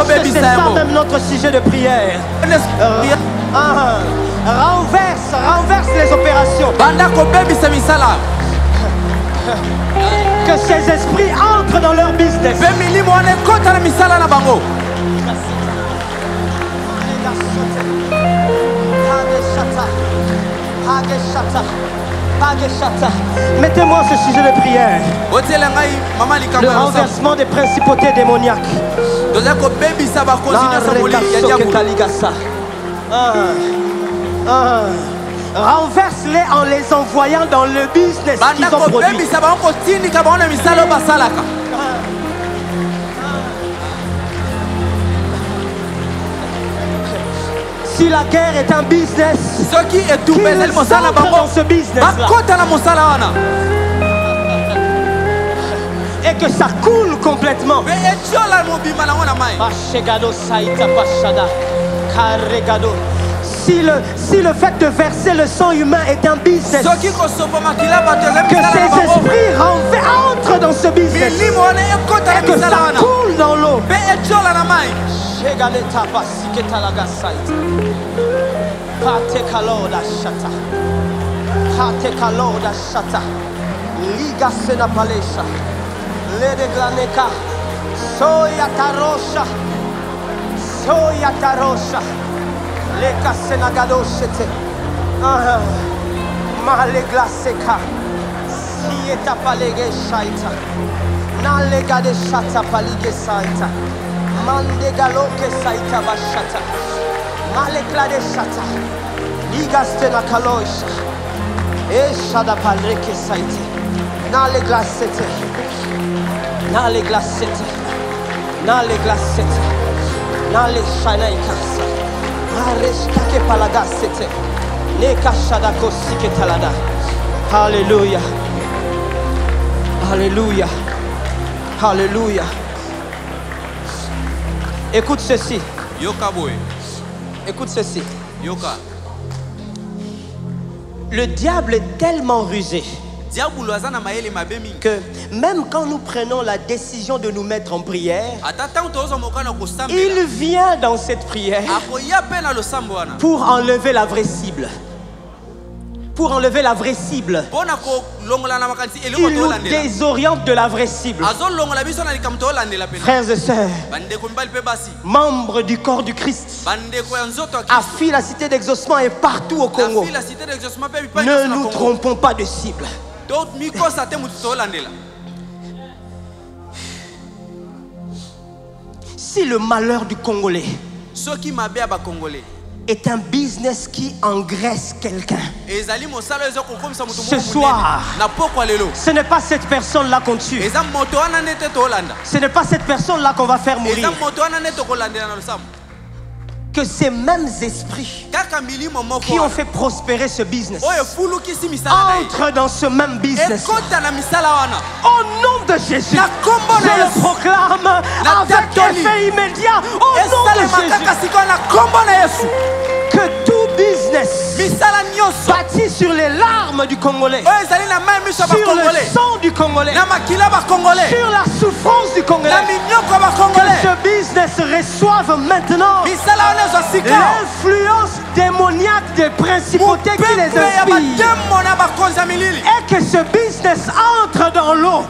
A: que c'est ça même notre sujet de prière. Renverse les opérations. Que ces esprits entrent dans leur business. Mettez-moi ce sujet de prière. Le renversement des principautés démoniaques. Renverse-les en les envoyant dans le business qu'ils ont produit. Si la guerre est un business, qu'ils entrent dans ce business-là. Et que ça coule complètement. Si le fait de verser le sang humain est un business, que ces esprits entrent dans ce business et que ça coule dans l'eau. Leka senagadoshete. Malegla seka. Sieta palege shaita. Nalega de shata palige saita. Mandegaloke saita bashata. Malegla de shata. Ligastena kaloisha. Eshada paleke saite. Nalegla sete. Nalegla sete. Nalegla sete. Nale shanaikasa. Alléluia. Alléluia. Alléluia. Écoute ceci. Écoute ceci. Le diable est tellement rusé que même quand nous prenons la décision de nous mettre en prière, il vient dans cette prière pour enlever la vraie cible. Pour enlever la vraie cible. Il nous désoriente de la vraie cible. Frères et sœurs, membres du corps du Christ, AFI, la cité d'exaucement est partout au Congo. Ne nous trompons pas de cible. Si le malheur du Congolais est un business qui engraisse quelqu'un, ce soir, ce n'est pas cette personne-là qu'on tue. Ce n'est pas cette personne-là qu'on va faire mourir. Que ces mêmes esprits qui ont fait prospérer ce business entrent dans ce même business. Au nom de Jésus, je le proclame avec effet immédiat. Au nom de Jésus, que tout business bâti sur les larmes du Congolais, sur le sang du Congolais, sur la souffrance du Congolais, que ce business reçoive maintenant l'influence démoniaque des principautés qui les inspirent, et que ce business entre dans l'eau.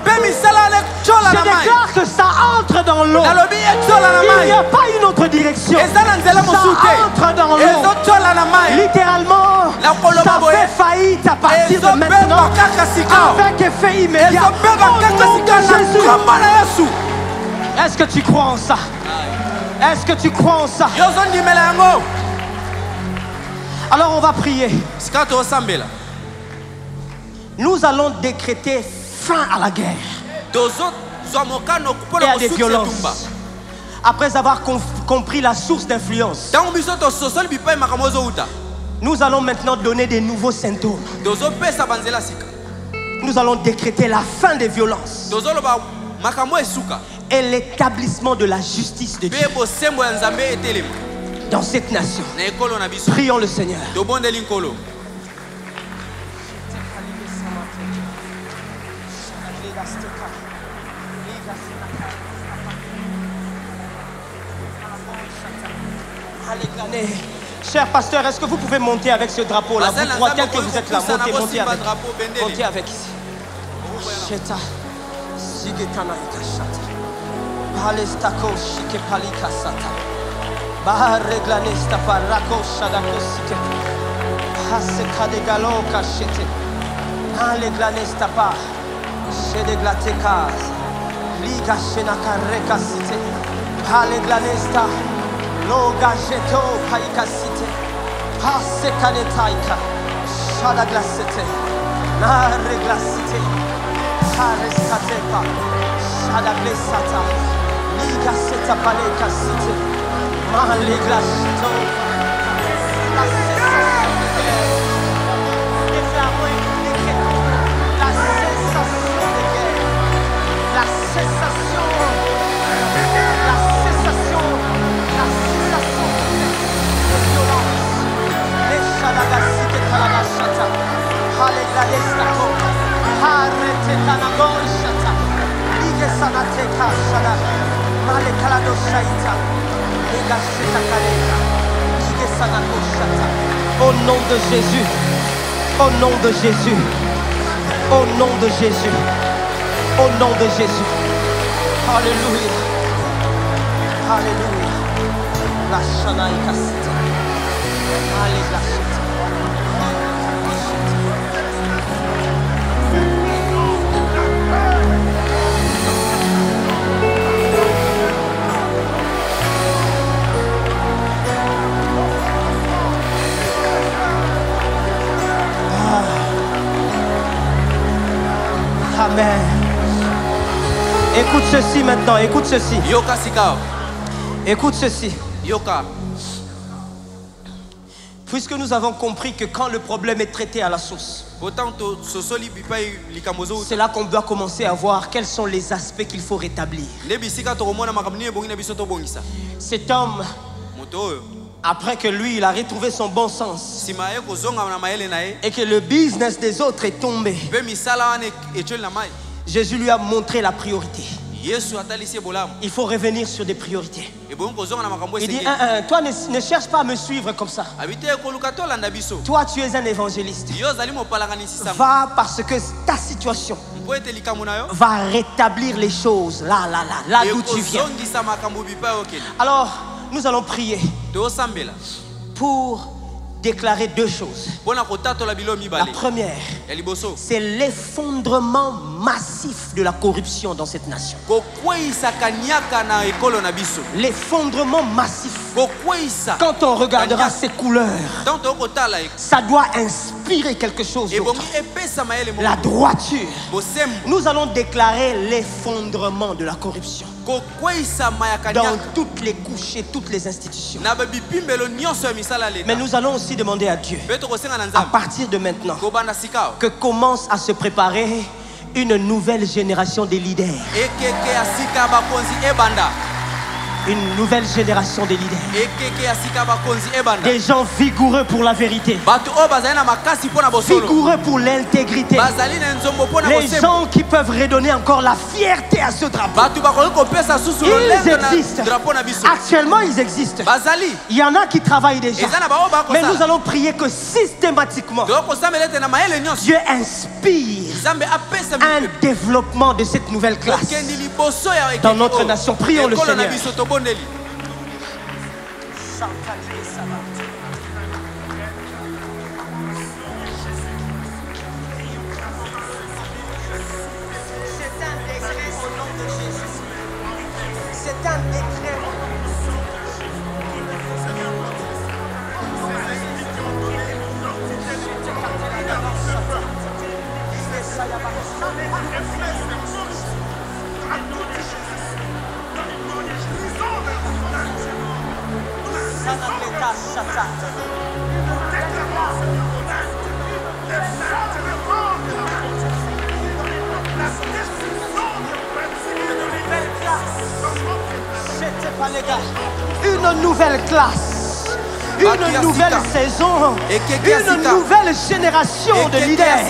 A: Je déclare que ça entre dans l'eau. Il n'y a pas une autre direction. Ça entre dans l'eau. Littéralement, ça fait faillite à partir de maintenant, avec effet immédiat. Au nom de Jésus. Est-ce que tu crois en ça? Est-ce que tu crois en ça? Alors on va prier. Nous allons décréter fin à la guerre et à des violences. Après avoir compris la source d'influence, nous allons maintenant donner des nouveaux symptômes. Nous allons décréter la fin des violences et l'établissement de la justice de Dieu dans cette nation. Prions le Seigneur. Cher pasteur, est-ce que vous pouvez monter avec ce drapeau-là? Vous croyez que vous êtes là. Montez avec. Montez avec ici. Sheta. Sigetana ikashata. Balestako shike palika sata. Bareglanesta parako shadako sike. Haseka de galo kashete. Aleglanesta pa. Shede glatekas. Liga shenaka rekasite. Aleglanesta. Loga jeto paika site. Haseka de taika. Shada glasete. Na reglasite. Hareskatepa. Shada glesata. Liga seta paleka site. Malegla shito. La cessation de guerre. La cessation de guerre. La cessation. La cessation. La cessation de violence. Les shadagasite kalagashata. Halegla destako. Harete kanagon shata. Lige sanateka shada. Malekalado shaita. Au nom de Jésus, au nom de Jésus, au nom de Jésus, au nom de Jésus. Alléluia, alléluia. La shanaïka sita, alléluia. Amen. Écoute ceci maintenant, écoute ceci.
B: Yoka sika.
A: Écoute ceci.
B: Yoka.
A: Puisque nous avons compris que quand le problème est traité à la source, c'est là qu'on doit commencer à voir quels sont les aspects qu'il faut rétablir. Cet homme, après que lui, il a retrouvé son bon sens et que le business des autres est tombé, Jésus lui a montré la priorité. Il faut revenir sur des priorités. Il dit, toi ne cherche pas à me suivre comme ça. Toi tu es un évangéliste. Va parce que ta situation va rétablir les choses là d'où tu viens. Alors nous allons prier pour déclarer deux choses. La première, c'est l'effondrement massif de la corruption dans cette nation. L'effondrement massif. Quand on regardera ces couleurs, ça doit inspirer quelque chose d'autre. La droiture. Nous allons déclarer l'effondrement de la corruption dans toutes les couches et toutes les institutions. Mais nous allons aussi demander à Dieu, à partir de maintenant, que commence à se préparer une nouvelle génération de leaders. Une nouvelle génération de leaders. Des gens vigoureux pour la vérité. Vigoureux pour l'intégrité. Les gens qui peuvent redonner encore la fierté à ce drapeau. Ils existent. Actuellement, ils existent. Il y en a qui travaillent déjà. Mais nous allons prier que systématiquement, Dieu inspire un développement de cette nouvelle classe dans notre nation. Prions le Seigneur. C'est un décret au nom de Jésus. Une nouvelle classe, une nouvelle saison, une nouvelle génération de leaders.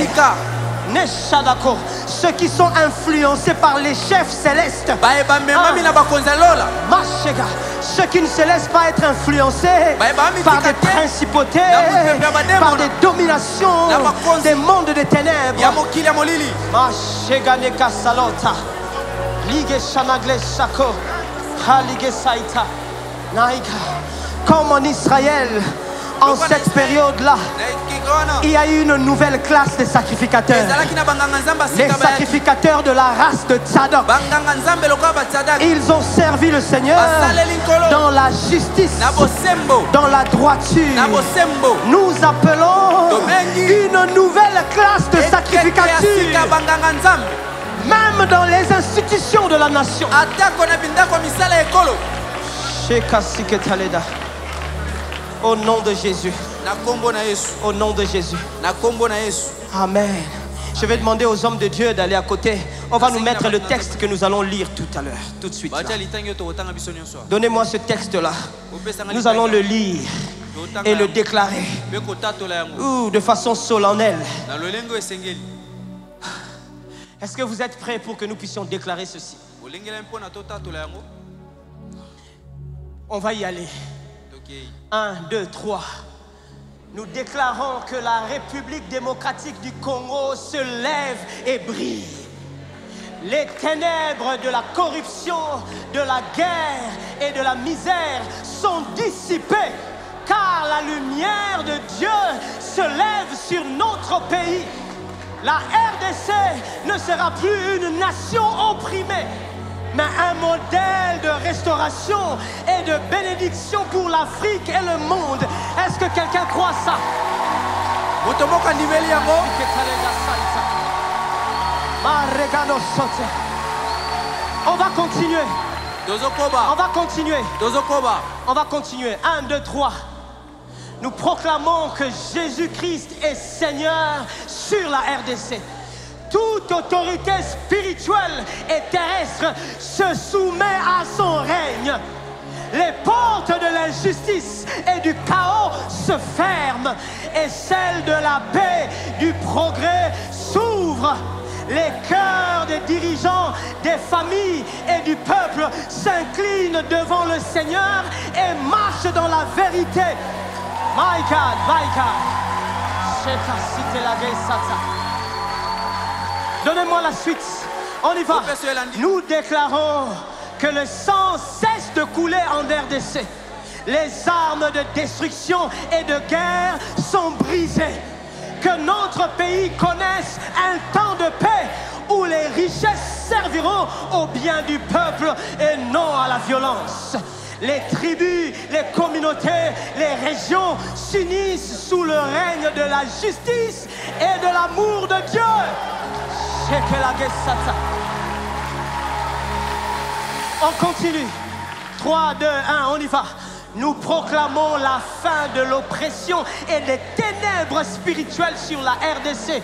A: Neshadako. Ceux qui sont influencés par les chefs célestes. Mashega. Ceux qui ne se laissent pas être influencés par des principautés, par des dominations, des mondes de ténèbres. Mashega neka salota. Lige shanagle shako. Halige saita. Naïka. Comme en Israël, en cette période-là, il y a eu une nouvelle classe de sacrificateurs. Les sacrificateurs de la race de Tzadok. Ils ont servi le Seigneur dans la justice, dans la droiture. Nous appelons une nouvelle classe de sacrificateurs, même dans les institutions de la nation. Au nom de Jésus. Au nom de Jésus. Amen. Je vais demander aux hommes de Dieu d'aller à côté. On va nous mettre le texte que nous allons lire tout à l'heure, tout de suite. Donnez-moi ce texte-là. Nous allons le lire et le déclarer de façon solennelle. Est-ce que vous êtes prêts pour que nous puissions déclarer ceci? On va y aller. 1, 2, 3. Nous déclarons que la République démocratique du Congo se lève et brille. Les ténèbres de la corruption, de la guerre et de la misère sont dissipées, car la lumière de Dieu se lève sur notre pays. La RDC ne sera plus une nation opprimée, mais un modèle de restauration et de bénédiction pour l'Afrique et le monde. Est-ce que quelqu'un croit ça? On va continuer. On va continuer. On va continuer. 1, 2, 3. Nous proclamons que Jésus-Christ est Seigneur sur la RDC. Toute autorité spirituelle et terrestre se soumet à son règne. Les portes de l'injustice et du chaos se ferment et celles de la paix, du progrès s'ouvrent. Les cœurs des dirigeants, des familles et du peuple s'inclinent devant le Seigneur et marchent dans la vérité. My God, my God. Donnez-moi la suite. On y va. Nous déclarons que le sang cesse de couler en RDC. Les armes de destruction et de guerre sont brisées. Que notre pays connaisse un temps de paix où les richesses serviront au bien du peuple et non à la violence. Les tribus, les communautés, les régions s'unissent sous le règne de la justice et de l'amour de Dieu. On continue. 3, 2, 1, on y va. Nous proclamons la fin de l'oppression et des ténèbres spirituelles sur la RDC.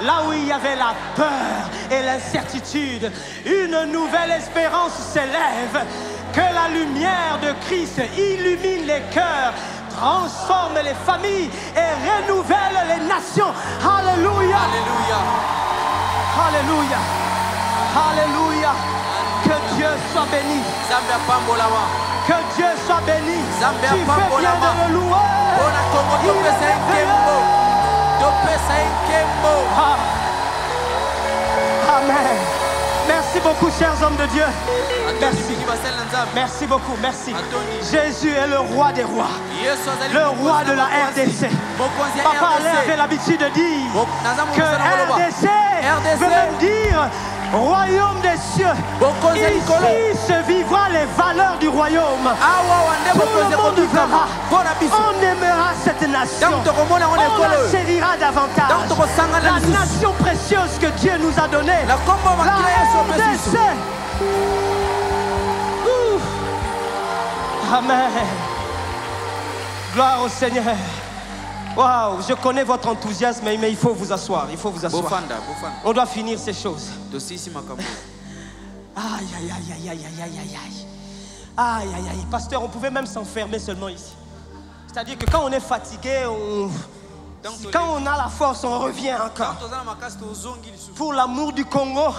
A: Là où il y avait la peur et l'incertitude, une nouvelle espérance s'élève. Que la lumière de Christ illumine les cœurs, transforme les familles et renouvelle les nations. Alléluia. Alléluia. Alléluia. Que Dieu soit béni. Que Dieu soit béni. Tu fais bien de le louer. Amen. Merci beaucoup, chers hommes de Dieu. Merci. Merci beaucoup, merci. Jésus est le roi des rois. Le roi de la RDC. Papa Alain avait l'habitude de dire que RDC veut même dire royaume des cieux. Ici se vivra les valeurs du royaume. Tout le monde verra. On aimera cette nation. On la chérira davantage. La nation précieuse que Dieu nous a donnée. La RDC. Amen. Gloire au Seigneur. Waouh, je connais votre enthousiasme, mais il faut vous asseoir. Il faut vous asseoir. On doit finir ces choses. Aïe, aïe, aïe, aïe, aïe, aïe, aïe, aïe. Aïe, aïe, aïe. Pasteur, on pouvait même s'enfermer seulement ici. C'est-à-dire que quand on est fatigué, Quand on a la force, on revient encore. Pour l'amour du Congo,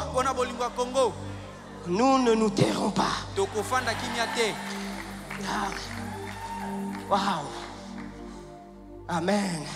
A: nous ne nous tairons pas. Wow. Amen.